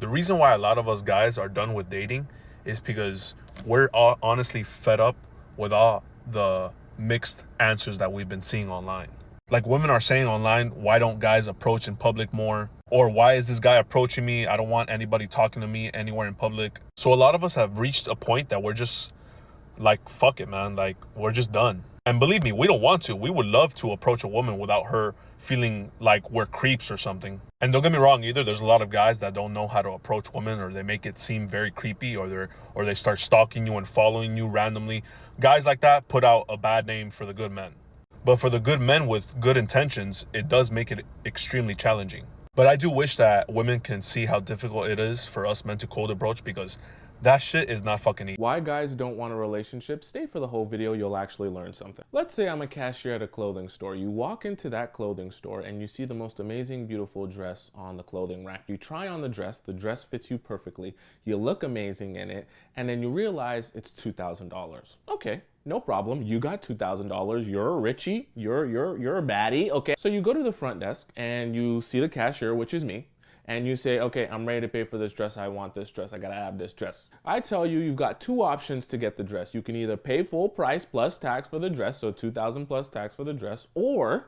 The reason why a lot of us guys are done with dating is because we're all honestly fed up with all the mixed answers that we've been seeing online. Like, women are saying online, why don't guys approach in public more? Or why is this guy approaching me? I don't want anybody talking to me anywhere in public. So a lot of us have reached a point that we're just like, fuck it, man. Like, we're just done. And believe me, we don't want to. We would love to approach a woman without her feeling like we're creeps or something. And don't get me wrong either. There's a lot of guys that don't know how to approach women, or they make it seem very creepy, or they start stalking you and following you randomly. Guys like that put out a bad name for the good men. But for the good men with good intentions, it does make it extremely challenging. But I do wish that women can see how difficult it is for us men to cold approach, because that shit is not fucking easy. Why guys don't want a relationship? Stay for the whole video, you'll actually learn something. Let's say I'm a cashier at a clothing store. You walk into that clothing store and you see the most amazing, beautiful dress on the clothing rack. You try on the dress fits you perfectly, you look amazing in it, and then you realize it's $2,000. Okay, no problem, you got $2,000, you're a richie, you're a baddie, okay. So you go to the front desk and you see the cashier, which is me, and you say, okay, I'm ready to pay for this dress. I want this dress. I gotta have this dress. I tell you, you've got two options to get the dress. You can either pay full price plus tax for the dress, so $2,000 plus tax for the dress, or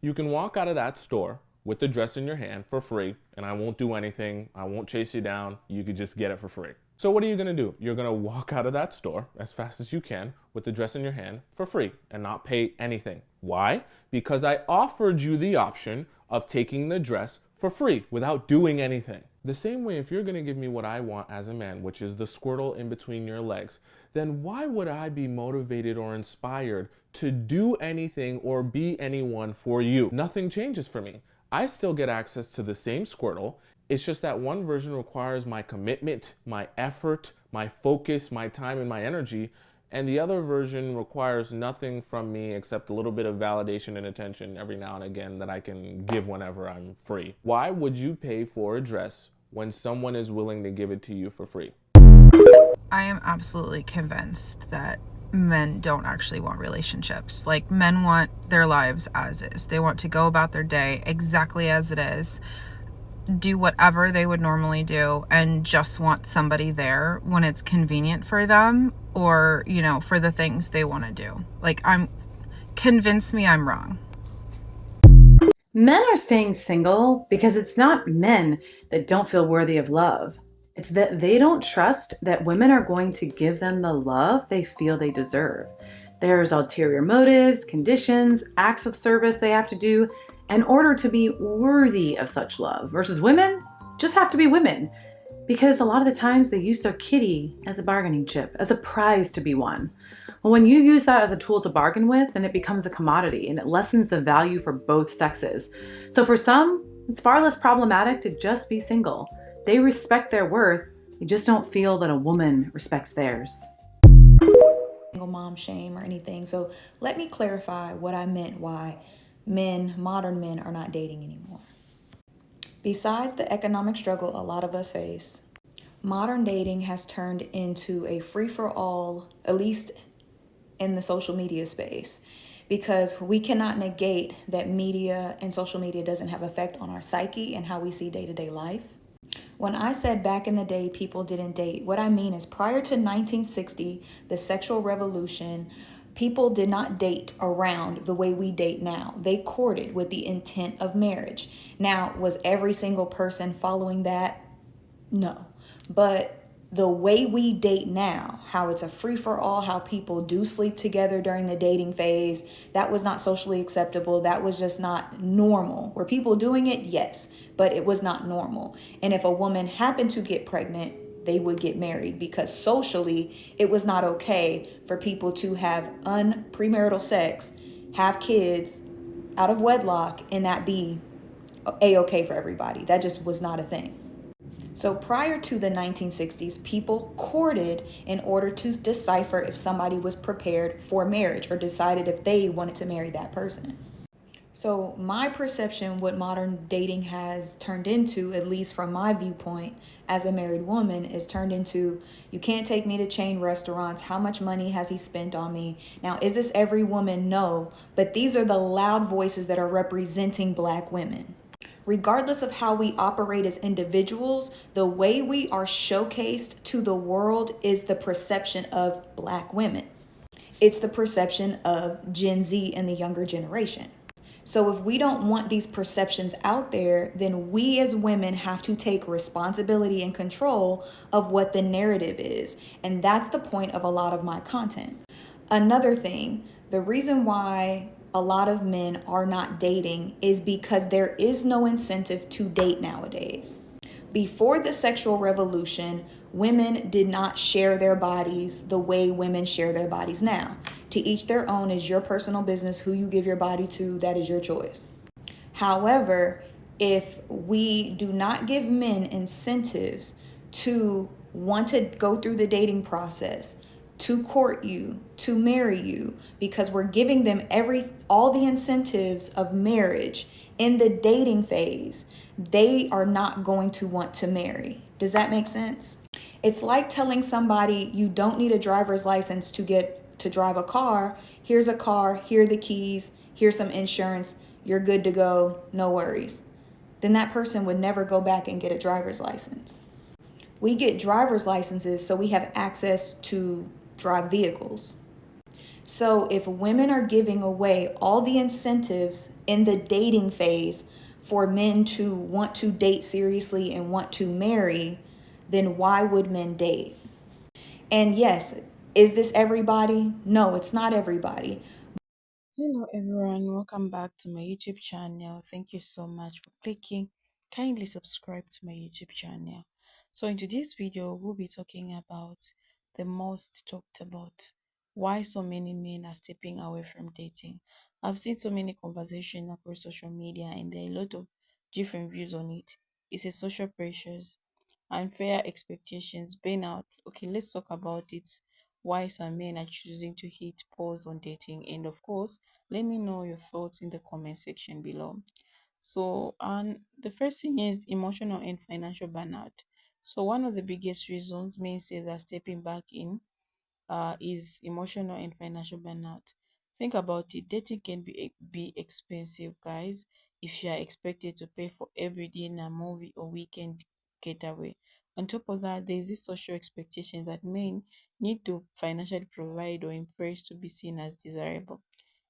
you can walk out of that store with the dress in your hand for free, and I won't do anything. I won't chase you down. You could just get it for free. So what are you gonna do? You're gonna walk out of that store as fast as you can with the dress in your hand for free and not pay anything. Why? Because I offered you the option of taking the dress for free without doing anything. The same way, if you're gonna give me what I want as a man, which is the squirtle in between your legs, then why would I be motivated or inspired to do anything or be anyone for you? Nothing changes for me. I still get access to the same squirtle. It's just that one version requires my commitment, my effort, my focus, my time, and my energy, and the other version requires nothing from me except a little bit of validation and attention every now and again that I can give whenever I'm free. Why would you pay for a dress when someone is willing to give it to you for free? I am absolutely convinced that men don't actually want relationships. Like, men want their lives as is. They want to go about their day exactly as it is, do whatever they would normally do, and just want somebody there when it's convenient for them, or, you know, for the things they want to do. Like, convince me I'm wrong. Men are staying single because it's not men that don't feel worthy of love. It's that they don't trust that women are going to give them the love they feel they deserve. There's ulterior motives, conditions, acts of service they have to do in order to be worthy of such love, versus women just have to be women, because a lot of the times they use their kitty as a bargaining chip, as a prize to be won. Well, when you use that as a tool to bargain with, then it becomes a commodity and it lessens the value for both sexes. So for some, it's far less problematic to just be single. They respect their worth, they just don't feel that a woman respects theirs. Single mom shame or anything. So let me clarify what I meant why modern men are not dating anymore. Besides the economic struggle a lot of us face, modern dating has turned into a free-for-all, at least in the social media space, because we cannot negate that media and social media doesn't have effect on our psyche and how we see day-to-day life. When I said back in the day people didn't date, what I mean is prior to 1960, the sexual revolution, people did not date around the way we date now. They courted with the intent of marriage. Now, was every single person following that? No. But the way we date now, how it's a free-for-all, how people do sleep together during the dating phase, that was not socially acceptable. That was just not normal. Were people doing it? Yes, but it was not normal. And if a woman happened to get pregnant, they would get married, because socially it was not okay for people to have premarital sex, have kids out of wedlock, and that be a-okay for everybody. That just was not a thing. So prior to the 1960s, people courted in order to decipher if somebody was prepared for marriage or decided if they wanted to marry that person. So my perception, what modern dating has turned into, at least from my viewpoint as a married woman, is turned into, you can't take me to chain restaurants. How much money has he spent on me? Now, is this every woman? No, but these are the loud voices that are representing Black women. Regardless of how we operate as individuals, the way we are showcased to the world is the perception of Black women. It's the perception of Gen Z and the younger generation. So if we don't want these perceptions out there, then we as women have to take responsibility and control of what the narrative is. And that's the point of a lot of my content. Another thing, the reason why a lot of men are not dating is because there is no incentive to date nowadays. Before the sexual revolution, women did not share their bodies the way women share their bodies now. To each their own is your personal business. Who you give your body to, that is your choice. However, if we do not give men incentives to want to go through the dating process, to court you, to marry you, because we're giving them all the incentives of marriage in the dating phase, they are not going to want to marry. Does that make sense? It's like telling somebody you don't need a driver's license to get to drive a car. Here's a car, here are the keys, here's some insurance, you're good to go, no worries. Then that person would never go back and get a driver's license. We get driver's licenses so we have access to drive vehicles. So if women are giving away all the incentives in the dating phase for men to want to date seriously and want to marry, then why would men date? And yes, is this everybody? No, it's not everybody. Hello everyone, welcome back to my YouTube channel. Thank you so much for clicking. Kindly subscribe to my YouTube channel. So in today's video, we'll be talking about the most talked about why so many men are stepping away from dating. I've seen so many conversations across social media and there are a lot of different views on it. It's a social pressures, unfair expectations, burnout. Okay, let's talk about it. Why some men are choosing to hit pause on dating, and of course, let me know your thoughts in the comment section below. So, and the first thing is emotional and financial burnout. So, one of the biggest reasons men say that stepping back in is emotional and financial burnout. Think about it. Dating can be expensive, guys. If you are expected to pay for every dinner, movie, or weekend getaway. On top of that, there is this social expectation that men need to financially provide or impress to be seen as desirable.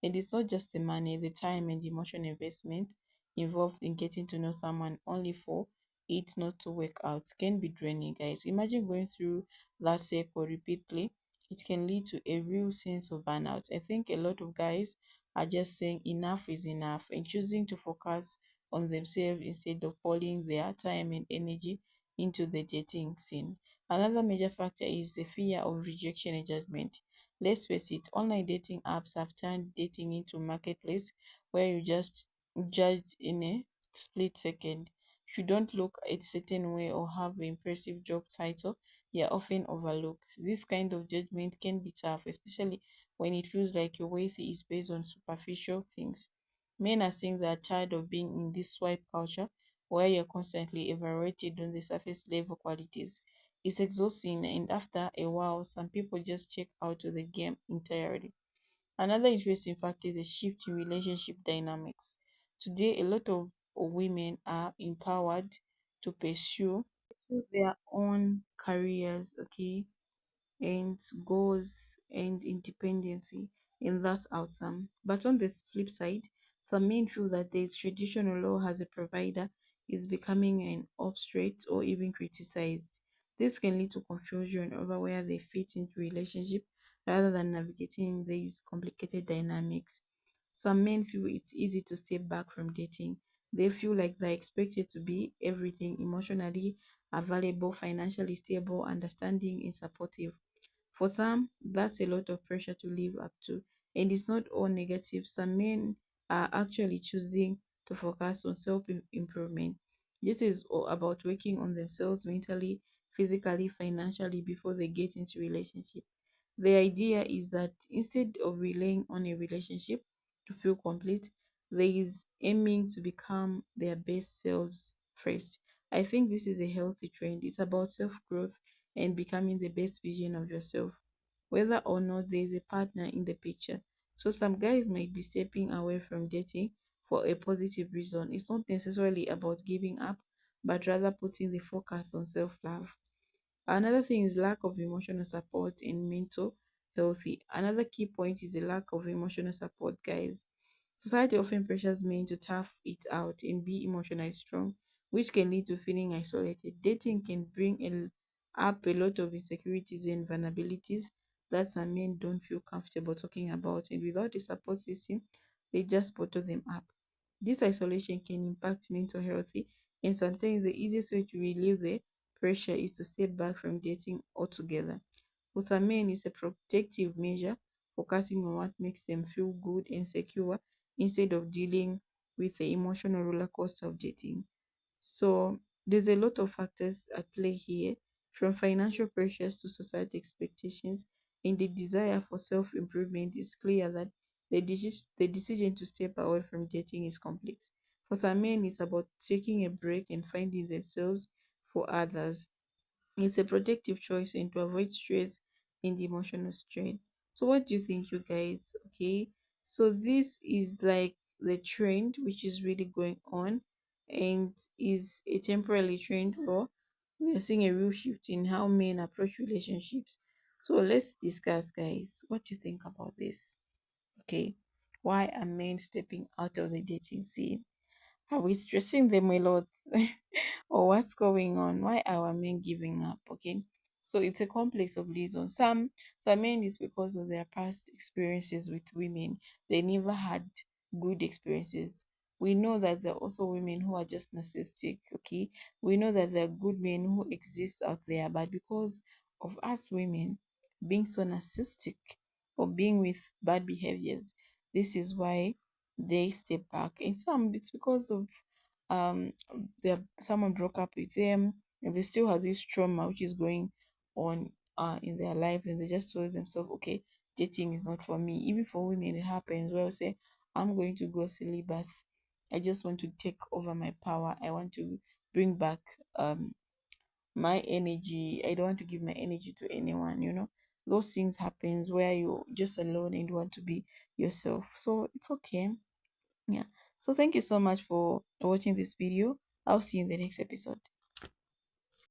It is not just the money, the time, and the emotional investment involved in getting to know someone only for it not to work out can be draining, guys. Imagine going through that cycle repeatedly. It can lead to a real sense of burnout. I think a lot of guys are just saying enough is enough and choosing to focus on themselves instead of pouring their time and energy into the dating scene. Another major factor is the fear of rejection and judgment. Let's face it, online dating apps have turned dating into a marketplace where you just judged in a split second. If you don't look a certain way or have an impressive job title, you're often overlooked. This kind of judgment can be tough, especially when it feels like your worth is based on superficial things. Men are saying they're tired of being in this swipe culture where you're constantly evaluated on the surface level qualities. It's exhausting, and after a while, some people just check out of the game entirely. Another interesting fact is the shift in relationship dynamics. Today, a lot of women are empowered to pursue their own careers, okay, and goals and independency, and that's awesome. But on the flip side, some men feel that the traditional law as a provider is becoming an obstruct or even criticized. This can lead to confusion over where they fit into relationship rather than navigating these complicated dynamics. Some men feel it's easy to step back from dating. They feel like they're expected to be everything emotionally available, financially stable, understanding, and supportive. For some, that's a lot of pressure to live up to. And it's not all negative. Some men are actually choosing to focus on self improvement. This is all about working on themselves mentally, physically, financially before they get into relationship. The idea is that instead of relying on a relationship to feel complete, there is aiming to become their best selves first. I think this is a healthy trend. It's about self growth and becoming the best version of yourself, whether or not there is a partner in the picture. So, some guys might be stepping away from dating for a positive reason. It's not necessarily about giving up, but rather putting the focus on self-love. Another thing is lack of emotional support in mental healthy. Another key point is the lack of emotional support, guys. Society often pressures men to tough it out and be emotionally strong, which can lead to feeling isolated. Dating can bring up a lot of insecurities and vulnerabilities that some men don't feel comfortable talking about, and without a support system, they just bottle them up. This isolation can impact mental health, and sometimes the easiest way to relieve the pressure is to step back from dating altogether. For some men, it's a protective measure, focusing on what makes them feel good and secure instead of dealing with the emotional roller coaster of dating. So there's a lot of factors at play here, from financial pressures to society expectations, and the desire for self-improvement. It's clear that the decision to step away from dating is complex. For some men, it's about taking a break and finding themselves. For others, it's a protective choice and to avoid stress and emotional strain. So what do you think, you guys? Okay. So this is like the trend which is really going on and is a temporary trend, or we are seeing a real shift in how men approach relationships. So let's discuss, guys. What do you think about this? Okay. Why are men stepping out of the dating scene? Are we stressing them a lot? Or what's going on? Why are our men giving up? Okay. So it's a complex of reasons. Some men is because of their past experiences with women. They never had good experiences. We know that there are also women who are just narcissistic, okay? We know that there are good men who exist out there, but because of us women being so narcissistic or being with bad behaviors, this is why they step back. And some it's because of um someone broke up with them and they still have this trauma which is going on in their life, and they just told themselves, okay, dating is not for me. Even for women it happens where we say, I'm going to go celibate. I just want to take over my power. I want to bring back my energy. I don't want to give my energy to anyone. Those things happens where you're just alone and you want to be yourself. So it's okay. Yeah. So thank you so much for watching this video. I'll see you in the next episode.